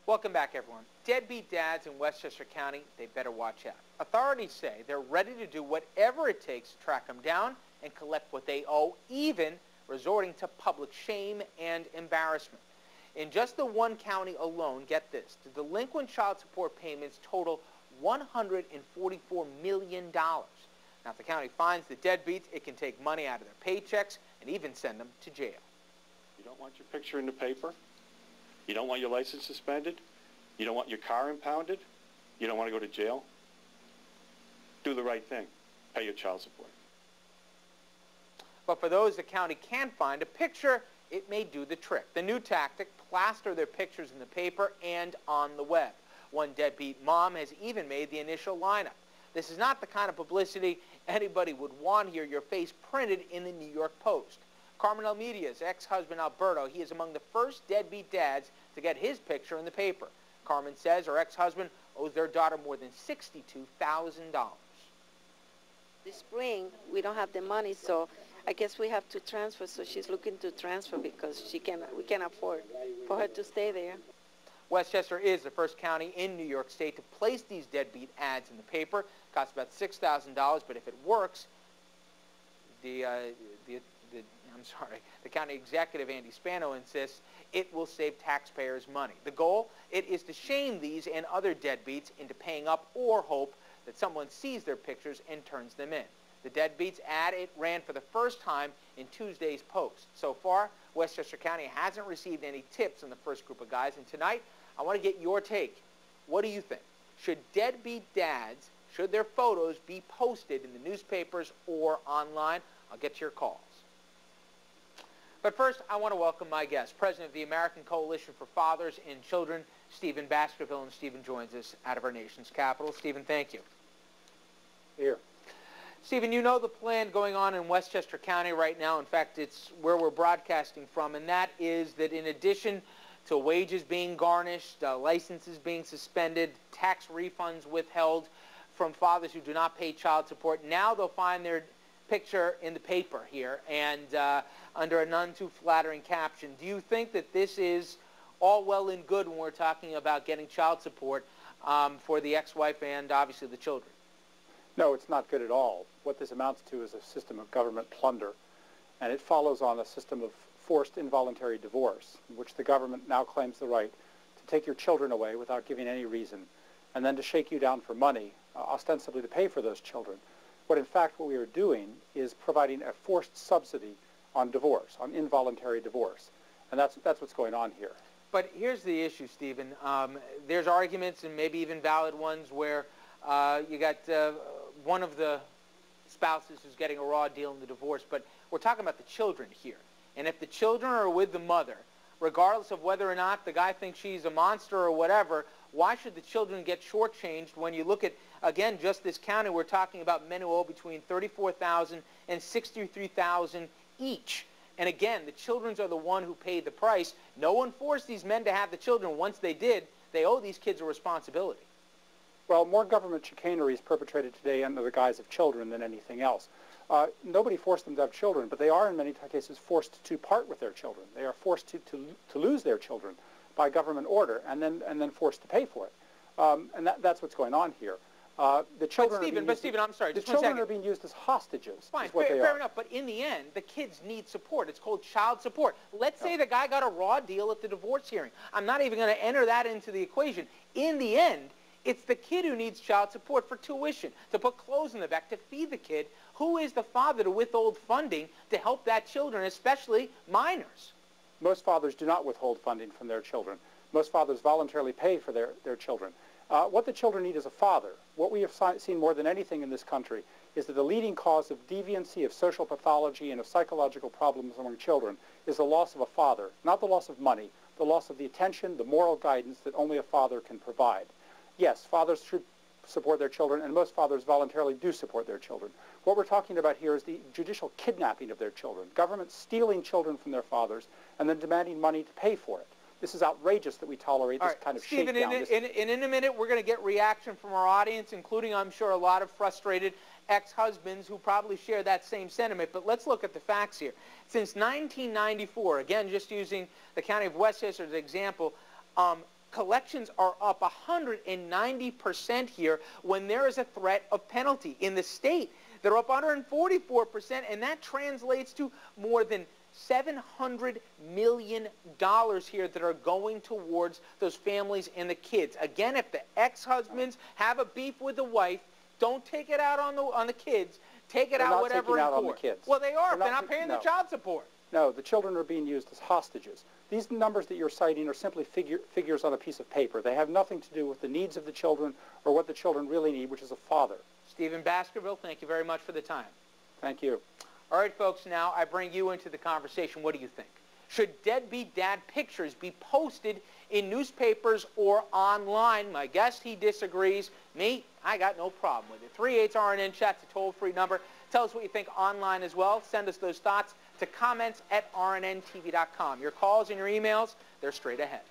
Welcome back, everyone. Deadbeat dads in Westchester County, they better watch out. Authorities say they're ready to do whatever it takes to track them down and collect what they owe, even resorting to public shame and embarrassment. In just the one county alone, get this, the delinquent child support payments total $144 million. Now, if the county finds the deadbeats, it can take money out of their paychecks and even send them to jail. You don't want your picture in the paper? You don't want your license suspended? You don't want your car impounded? You don't want to go to jail? Do the right thing. Pay your child support. But for those the county can't find a picture, it may do the trick. The new tactic, plaster their pictures in the paper and on the web. One deadbeat mom has even made the initial lineup. This is not the kind of publicity anybody would want here, your face printed in the New York Post. Carmen Almedia's ex-husband Alberto, he is among the first deadbeat dads to get his picture in the paper. Carmen says her ex-husband owes their daughter more than $62,000. This spring, we don't have the money, so I guess we have to transfer. So she's looking to transfer because we can't afford for her to stay there. Westchester is the first county in New York State to place these deadbeat ads in the paper. It costs about $6,000, but if it works, the county executive, Andy Spano, insists it will save taxpayers money. The goal, it is to shame these and other deadbeats into paying up or hope that someone sees their pictures and turns them in. The deadbeats ad, it ran for the first time in Tuesday's Post. So far, Westchester County hasn't received any tips on the first group of guys, and tonight, I want to get your take. What do you think? Should deadbeat dads, should their photos be posted in the newspapers or online? I'll get to your calls. But first, I want to welcome my guest, President of the American Coalition for Fathers and Children, Stephen Baskerville. And Stephen joins us out of our nation's capital. Stephen, thank you. Here. Stephen, you know the plan going on in Westchester County right now. In fact, it's where we're broadcasting from, and that is that in addition to wages being garnished, licenses being suspended, tax refunds withheld from fathers who do not pay child support, now they'll find their picture in the paper here and under a none too flattering caption. Do you think that this is all well and good when we're talking about getting child support for the ex-wife and obviously the children? No, it's not good at all. What this amounts to is a system of government plunder, and it follows on a system of forced involuntary divorce, in which the government now claims the right to take your children away without giving any reason, and then to shake you down for money, ostensibly to pay for those children. But in fact, what we are doing is providing a forced subsidy on divorce, on involuntary divorce, and that's what's going on here. But here's the issue, Stephen. There's arguments, and maybe even valid ones, where you got one of the spouses who's getting a raw deal in the divorce, but we're talking about the children here. And if the children are with the mother, regardless of whether or not the guy thinks she's a monster or whatever, why should the children get shortchanged when you look at, again, just this county, we're talking about men who owe between $34,000 and $63,000 each. And again, the children are the one who paid the price. No one forced these men to have the children. Once they did, they owe these kids a responsibility. Well, more government chicanery is perpetrated today under the guise of children than anything else. Nobody forced them to have children, but they are in many cases forced to part with their children. They are forced to lose their children by government order and then forced to pay for it. And that's what's going on here. The children Stephen, I'm sorry. The children are being used as hostages. Fine, fair enough. But in the end, the kids need support. It's called child support. Let's say the guy got a raw deal at the divorce hearing. I'm not even going to enter that into the equation. In the end, it's the kid who needs child support for tuition, to put clothes in the back, to feed the kid. Who is the father to withhold funding to help that children, especially minors? Most fathers do not withhold funding from their children. Most fathers voluntarily pay for their children. What the children need is a father. What we have seen more than anything in this country is that the leading cause of deviancy, of social pathology, and of psychological problems among children is the loss of a father, not the loss of money, the loss of the attention, the moral guidance that only a father can provide. Yes, fathers should support their children, and most fathers voluntarily do support their children. What we're talking about here is the judicial kidnapping of their children, government stealing children from their fathers and then demanding money to pay for it. This is outrageous that we tolerate this kind of Stephen, shakedown. in a minute, we're going to get reaction from our audience, including, I'm sure, a lot of frustrated ex-husbands who probably share that same sentiment. But let's look at the facts here. Since 1994, again, just using the county of Westchester as an example, collections are up 190% here when there is a threat of penalty. In the state, they're up 144%, and that translates to more than $700 million here that are going towards those families and the kids. Again, if the ex-husbands have a beef with the wife, don't take it out on the kids. Take it out whatever in court. On the kids. Well, they are if they're not paying their child support. No, the children are being used as hostages. These numbers that you're citing are simply figures on a piece of paper. They have nothing to do with the needs of the children or what the children really need, which is a father. Stephen Baskerville, thank you very much for the time. Thank you. All right, folks, now I bring you into the conversation. What do you think? Should deadbeat dad pictures be posted in newspapers or online? My guest, he disagrees. Me, I got no problem with it. 38-RNN chat's a toll-free number. Tell us what you think online as well. Send us those thoughts to comments@rnntv.com. Your calls and your emails, they're straight ahead.